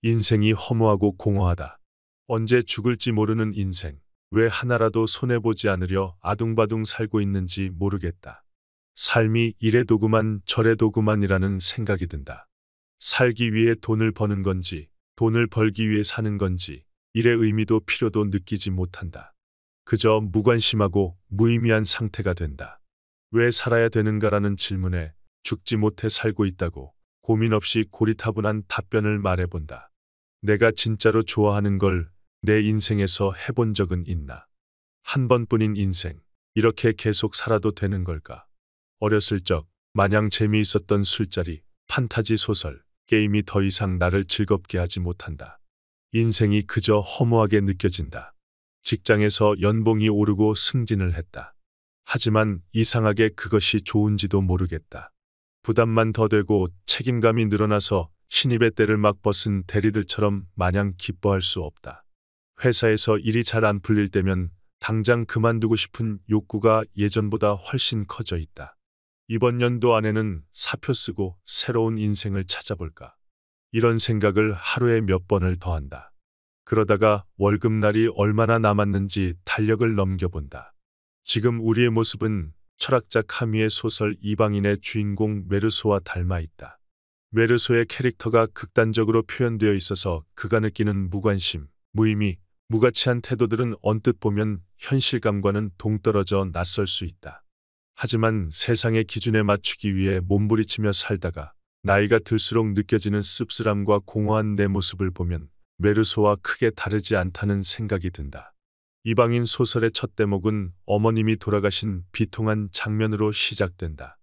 인생이 허무하고 공허하다. 언제 죽을지 모르는 인생. 왜 하나라도 손해보지 않으려 아둥바둥 살고 있는지 모르겠다. 삶이 이래도구만 저래도구만이라는 생각이 든다. 살기 위해 돈을 버는 건지, 돈을 벌기 위해 사는 건지, 일의 의미도 필요도 느끼지 못한다. 그저 무관심하고 무의미한 상태가 된다. 왜 살아야 되는가라는 질문에 죽지 못해 살고 있다고 고민 없이 고리타분한 답변을 말해본다. 내가 진짜로 좋아하는 걸 내 인생에서 해본 적은 있나? 한 번뿐인 인생, 이렇게 계속 살아도 되는 걸까? 어렸을 적 마냥 재미있었던 술자리, 판타지 소설, 게임이 더 이상 나를 즐겁게 하지 못한다. 인생이 그저 허무하게 느껴진다. 직장에서 연봉이 오르고 승진을 했다. 하지만 이상하게 그것이 좋은지도 모르겠다. 부담만 더 되고 책임감이 늘어나서 신입의 때를 막 벗은 대리들처럼 마냥 기뻐할 수 없다. 회사에서 일이 잘 안 풀릴 때면 당장 그만두고 싶은 욕구가 예전보다 훨씬 커져 있다. 이번 연도 안에는 사표 쓰고 새로운 인생을 찾아볼까? 이런 생각을 하루에 몇 번을 더한다. 그러다가 월급날이 얼마나 남았는지 달력을 넘겨본다. 지금 우리의 모습은 철학자 카미의 소설 이방인의 주인공 메르소와 닮아 있다. 메르소의 캐릭터가 극단적으로 표현되어 있어서 그가 느끼는 무관심, 무의미, 무가치한 태도들은 언뜻 보면 현실감과는 동떨어져 낯설 수 있다. 하지만 세상의 기준에 맞추기 위해 몸부리치며 살다가 나이가 들수록 느껴지는 씁쓸함과 공허한 내 모습을 보면 메르소와 크게 다르지 않다는 생각이 든다. 이방인 소설의 첫 대목은 어머님이 돌아가신 비통한 장면으로 시작된다.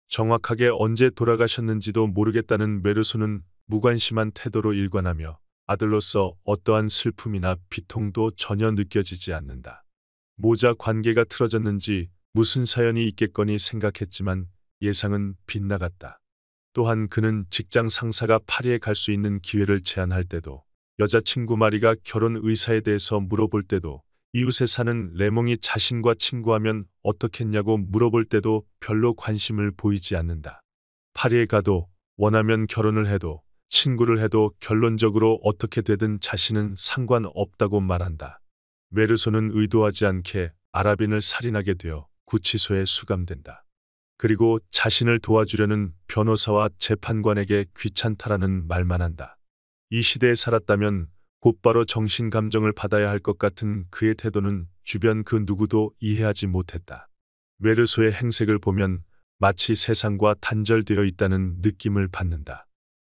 정확하게 언제 돌아가셨는지도 모르겠다는 메르소는 무관심한 태도로 일관하며 아들로서 어떠한 슬픔이나 비통도 전혀 느껴지지 않는다. 모자 관계가 틀어졌는지 무슨 사연이 있겠거니 생각했지만 예상은 빗나갔다. 또한 그는 직장 상사가 파리에 갈 수 있는 기회를 제안할 때도, 여자친구 마리가 결혼 의사에 대해서 물어볼 때도, 이웃에 사는 레몽이 자신과 친구하면 어떻겠냐고 물어볼 때도 별로 관심을 보이지 않는다. 파리에 가도, 원하면 결혼을 해도, 친구를 해도 결론적으로 어떻게 되든 자신은 상관없다고 말한다. 메르소는 의도하지 않게 아랍인을 살인하게 되어 구치소에 수감된다. 그리고 자신을 도와주려는 변호사와 재판관에게 귀찮다라는 말만 한다. 이 시대에 살았다면 곧바로 정신감정을 받아야 할 것 같은 그의 태도는 주변 그 누구도 이해하지 못했다. 메르소의 행색을 보면 마치 세상과 단절되어 있다는 느낌을 받는다.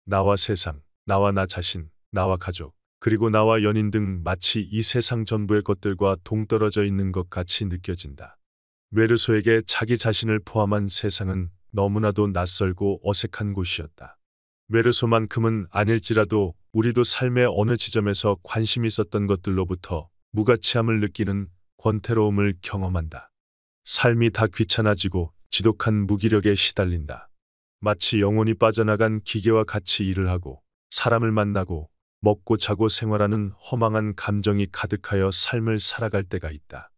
나와 세상, 나와 나 자신, 나와 가족, 그리고 나와 연인 등 마치 이 세상 전부의 것들과 동떨어져 있는 것 같이 느껴진다. 메르소에게 자기 자신을 포함한 세상은 너무나도 낯설고 어색한 곳이었다. 메르소만큼은 아닐지라도 우리도 삶의 어느 지점에서 관심 있었던 것들로부터 무가치함을 느끼는 권태로움을 경험한다. 삶이 다 귀찮아지고 지독한 무기력에 시달린다. 마치 영혼이 빠져나간 기계와 같이 일을 하고 사람을 만나고 먹고 자고 생활하는 허망한 감정이 가득하여 삶을 살아갈 때가 있다.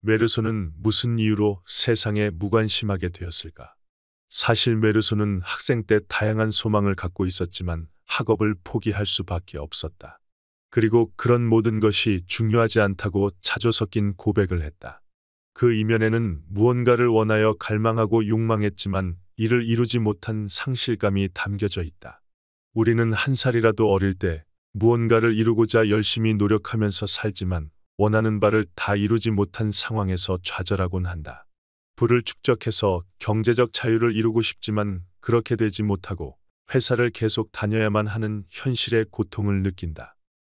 메르소는 무슨 이유로 세상에 무관심하게 되었을까? 사실 메르소는 학생 때 다양한 소망을 갖고 있었지만 학업을 포기할 수밖에 없었다. 그리고 그런 모든 것이 중요하지 않다고 자조 섞인 고백을 했다. 그 이면에는 무언가를 원하여 갈망하고 욕망했지만 이를 이루지 못한 상실감이 담겨져 있다. 우리는 한 살이라도 어릴 때 무언가를 이루고자 열심히 노력하면서 살지만 원하는 바를 다 이루지 못한 상황에서 좌절하곤 한다. 부를 축적해서 경제적 자유를 이루고 싶지만 그렇게 되지 못하고 회사를 계속 다녀야만 하는 현실의 고통을 느낀다.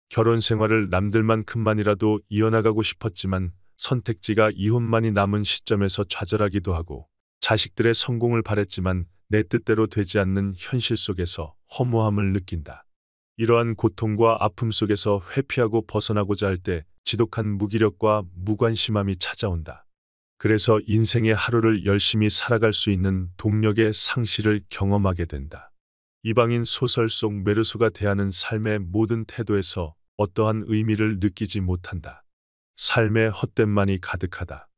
결혼 생활을 남들만큼만이라도 이어나가고 싶었지만 선택지가 이혼만이 남은 시점에서 좌절하기도 하고 자식들의 성공을 바랬지만 내 뜻대로 되지 않는 현실 속에서 허무함을 느낀다. 이러한 고통과 아픔 속에서 회피하고 벗어나고자 할 때 지독한 무기력과 무관심함이 찾아온다. 그래서 인생의 하루를 열심히 살아갈 수 있는 동력의 상실을 경험하게 된다. 이방인 소설 속 메르소가 대하는 삶의 모든 태도에서 어떠한 의미를 느끼지 못한다. 삶의 헛됨만이 가득하다.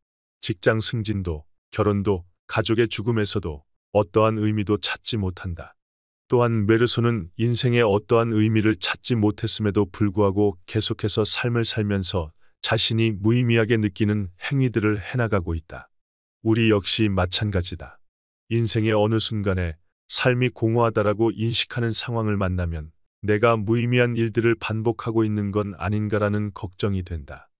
직장 승진도, 결혼도, 가족의 죽음에서도 어떠한 의미도 찾지 못한다. 또한 메르소는 인생의 어떠한 의미를 찾지 못했음에도 불구하고 계속해서 삶을 살면서 자신이 무의미하게 느끼는 행위들을 해나가고 있다. 우리 역시 마찬가지다. 인생의 어느 순간에 삶이 공허하다라고 인식하는 상황을 만나면 내가 무의미한 일들을 반복하고 있는 건 아닌가라는 걱정이 된다.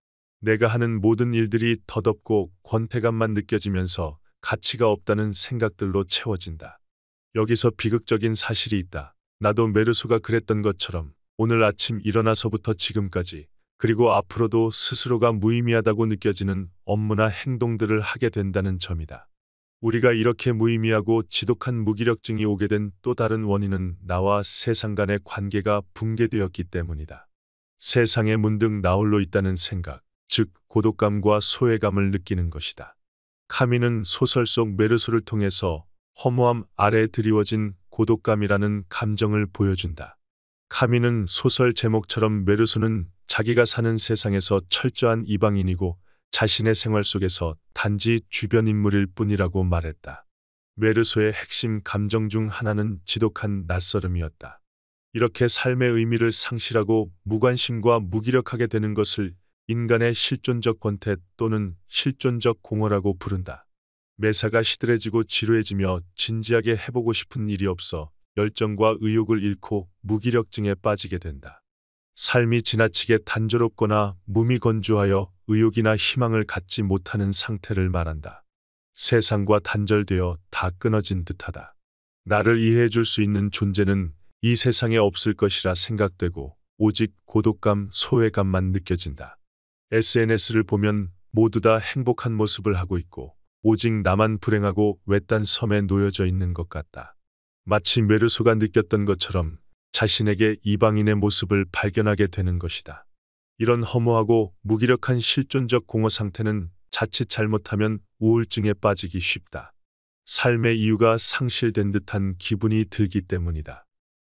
내가 하는 모든 일들이 덧없고 권태감만 느껴지면서 가치가 없다는 생각들로 채워진다. 여기서 비극적인 사실이 있다. 나도 메르소가 그랬던 것처럼 오늘 아침 일어나서부터 지금까지 그리고 앞으로도 스스로가 무의미하다고 느껴지는 업무나 행동들을 하게 된다는 점이다. 우리가 이렇게 무의미하고 지독한 무기력증이 오게 된 또 다른 원인은 나와 세상 간의 관계가 붕괴되었기 때문이다. 세상에 문득 나 홀로 있다는 생각, 즉 고독감과 소외감을 느끼는 것이다. 카미는 소설 속 메르소를 통해서 허무함 아래 드리워진 고독감이라는 감정을 보여준다. 카미는 소설 제목처럼 메르소는 자기가 사는 세상에서 철저한 이방인이고 자신의 생활 속에서 단지 주변 인물일 뿐이라고 말했다. 메르소의 핵심 감정 중 하나는 지독한 낯설음이었다. 이렇게 삶의 의미를 상실하고 무관심과 무기력하게 되는 것을 인간의 실존적 권태 또는 실존적 공허라고 부른다. 매사가 시들해지고 지루해지며 진지하게 해보고 싶은 일이 없어 열정과 의욕을 잃고 무기력증에 빠지게 된다. 삶이 지나치게 단조롭거나 무미건조하여 의욕이나 희망을 갖지 못하는 상태를 말한다. 세상과 단절되어 다 끊어진 듯하다. 나를 이해해 줄 수 있는 존재는 이 세상에 없을 것이라 생각되고 오직 고독감, 소외감만 느껴진다. SNS를 보면 모두 다 행복한 모습을 하고 있고 오직 나만 불행하고 외딴 섬에 놓여져 있는 것 같다. 마치 메르소가 느꼈던 것처럼 자신에게 이방인의 모습을 발견하게 되는 것이다. 이런 허무하고 무기력한 실존적 공허 상태는 자칫 잘못하면 우울증에 빠지기 쉽다. 삶의 이유가 상실된 듯한 기분이 들기 때문이다.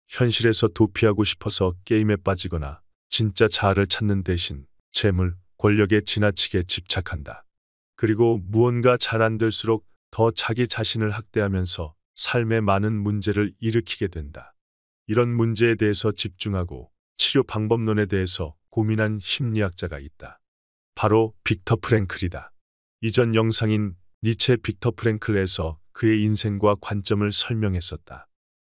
현실에서 도피하고 싶어서 게임에 빠지거나 진짜 자아를 찾는 대신 재물, 권력에 지나치게 집착한다. 그리고 무언가 잘 안 될수록 더 자기 자신을 학대하면서 삶의 많은 문제를 일으키게 된다. 이런 문제에 대해서 집중하고 치료 방법론에 대해서 고민한 심리학자가 있다. 바로 빅터 프랭클이다. 이전 영상인 니체 빅터 프랭클에서 그의 인생과 관점을 설명했었다.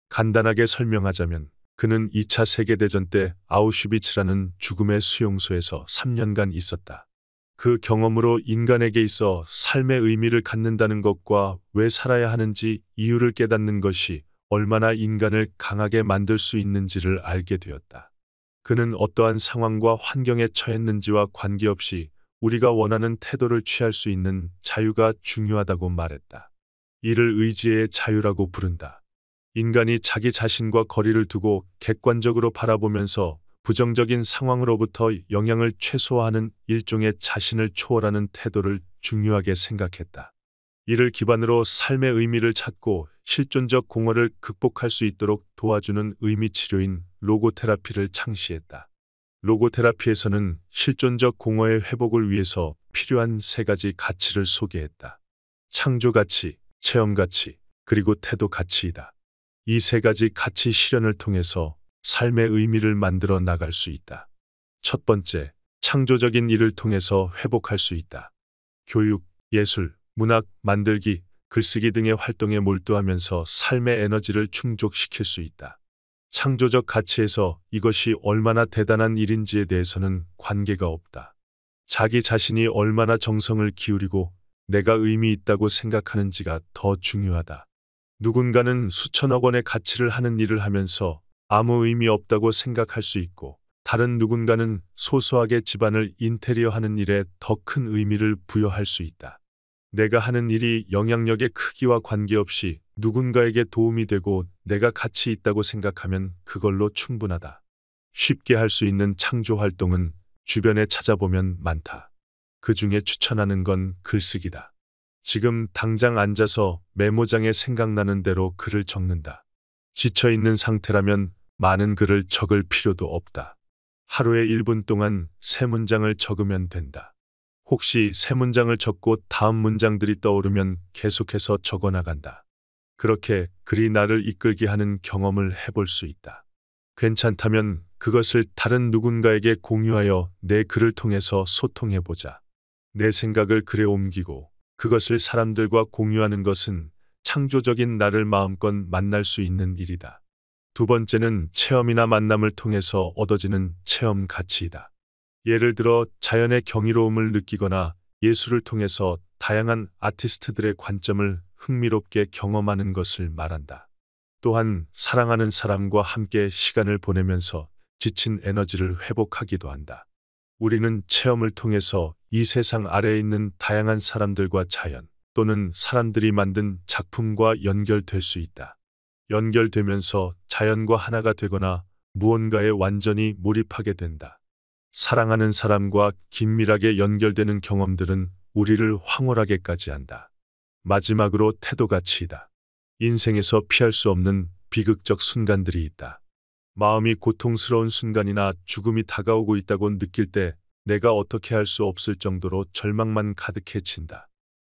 간단하게 설명하자면 그는 2차 세계대전 때 아우슈비츠라는 죽음의 수용소에서 3년간 있었다. 그 경험으로 인간에게 있어 삶의 의미를 갖는다는 것과 왜 살아야 하는지 이유를 깨닫는 것이 얼마나 인간을 강하게 만들 수 있는지를 알게 되었다. 그는 어떠한 상황과 환경에 처했는지와 관계없이 우리가 원하는 태도를 취할 수 있는 자유가 중요하다고 말했다. 이를 의지의 자유라고 부른다. 인간이 자기 자신과 거리를 두고 객관적으로 바라보면서 부정적인 상황으로부터 영향을 최소화하는 일종의 자신을 초월하는 태도를 중요하게 생각했다. 이를 기반으로 삶의 의미를 찾고 실존적 공허를 극복할 수 있도록 도와주는 의미치료인 로고테라피를 창시했다. 로고테라피에서는 실존적 공허의 회복을 위해서 필요한 세 가지 가치를 소개했다. 창조가치, 체험가치, 그리고 태도가치이다. 이 세 가지 가치 실현을 통해서 삶의 의미를 만들어 나갈 수 있다. 첫 번째, 창조적인 일을 통해서 회복할 수 있다. 교육, 예술, 문학, 만들기, 글쓰기 등의 활동에 몰두하면서 삶의 에너지를 충족시킬 수 있다. 창조적 가치에서 이것이 얼마나 대단한 일인지에 대해서는 관계가 없다. 자기 자신이 얼마나 정성을 기울이고 내가 의미 있다고 생각하는지가 더 중요하다. 누군가는 수천억 원의 가치를 하는 일을 하면서 아무 의미 없다고 생각할 수 있고 다른 누군가는 소소하게 집안을 인테리어하는 일에 더 큰 의미를 부여할 수 있다. 내가 하는 일이 영향력의 크기와 관계없이 누군가에게 도움이 되고 내가 가치 있다고 생각하면 그걸로 충분하다. 쉽게 할 수 있는 창조 활동은 주변에 찾아보면 많다. 그 중에 추천하는 건 글쓰기다. 지금 당장 앉아서 메모장에 생각나는 대로 글을 적는다. 지쳐있는 상태라면 많은 글을 적을 필요도 없다. 하루에 1분 동안 3문장을 적으면 된다. 혹시 3문장을 적고 다음 문장들이 떠오르면 계속해서 적어나간다. 그렇게 글이 나를 이끌게 하는 경험을 해볼 수 있다. 괜찮다면 그것을 다른 누군가에게 공유하여 내 글을 통해서 소통해보자. 내 생각을 글에 옮기고 그것을 사람들과 공유하는 것은 창조적인 나를 마음껏 만날 수 있는 일이다. 두 번째는 체험이나 만남을 통해서 얻어지는 체험 가치이다. 예를 들어 자연의 경이로움을 느끼거나 예술을 통해서 다양한 아티스트들의 관점을 흥미롭게 경험하는 것을 말한다. 또한 사랑하는 사람과 함께 시간을 보내면서 지친 에너지를 회복하기도 한다. 우리는 체험을 통해서 이 세상 아래에 있는 다양한 사람들과 자연 또는 사람들이 만든 작품과 연결될 수 있다. 연결되면서 자연과 하나가 되거나 무언가에 완전히 몰입하게 된다. 사랑하는 사람과 긴밀하게 연결되는 경험들은 우리를 황홀하게까지 한다. 마지막으로 태도 가치이다. 인생에서 피할 수 없는 비극적 순간들이 있다. 마음이 고통스러운 순간이나 죽음이 다가오고 있다고 느낄 때 내가 어떻게 할 수 없을 정도로 절망만 가득해진다.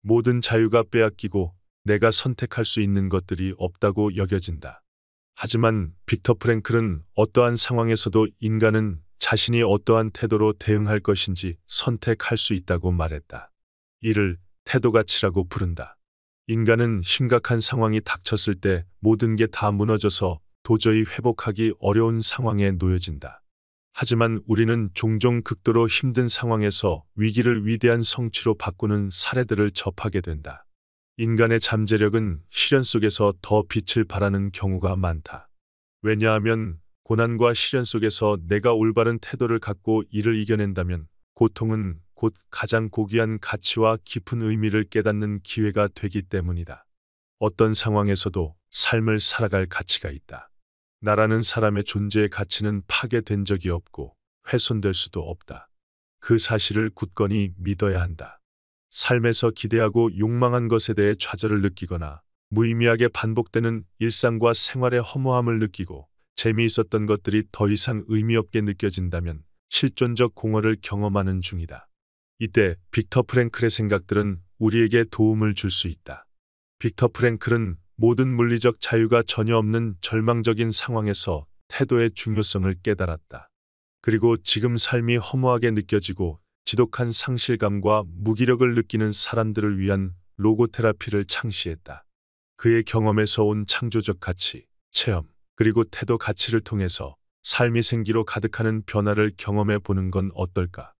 모든 자유가 빼앗기고 내가 선택할 수 있는 것들이 없다고 여겨진다. 하지만 빅터 프랭클은 어떠한 상황에서도 인간은 자신이 어떠한 태도로 대응할 것인지 선택할 수 있다고 말했다. 이를 태도 가치라고 부른다. 인간은 심각한 상황이 닥쳤을 때 모든 게 다 무너져서 도저히 회복하기 어려운 상황에 놓여진다. 하지만 우리는 종종 극도로 힘든 상황에서 위기를 위대한 성취로 바꾸는 사례들을 접하게 된다. 인간의 잠재력은 시련 속에서 더 빛을 발하는 경우가 많다. 왜냐하면 고난과 시련 속에서 내가 올바른 태도를 갖고 이를 이겨낸다면 고통은 곧 가장 고귀한 가치와 깊은 의미를 깨닫는 기회가 되기 때문이다. 어떤 상황에서도 삶을 살아갈 가치가 있다. 나라는 사람의 존재의 가치는 파괴된 적이 없고 훼손될 수도 없다. 그 사실을 굳건히 믿어야 한다. 삶에서 기대하고 욕망한 것에 대해 좌절을 느끼거나 무의미하게 반복되는 일상과 생활의 허무함을 느끼고 재미있었던 것들이 더 이상 의미 없게 느껴진다면 실존적 공허를 경험하는 중이다. 이때 빅터 프랭클의 생각들은 우리에게 도움을 줄 수 있다. 빅터 프랭클은 모든 물리적 자유가 전혀 없는 절망적인 상황에서 태도의 중요성을 깨달았다. 그리고 지금 삶이 허무하게 느껴지고 지독한 상실감과 무기력을 느끼는 사람들을 위한 로고테라피를 창시했다. 그의 경험에서 온 창조적 가치, 체험, 그리고 태도 가치를 통해서 삶이 생기로 가득하는 변화를 경험해 보는 건 어떨까?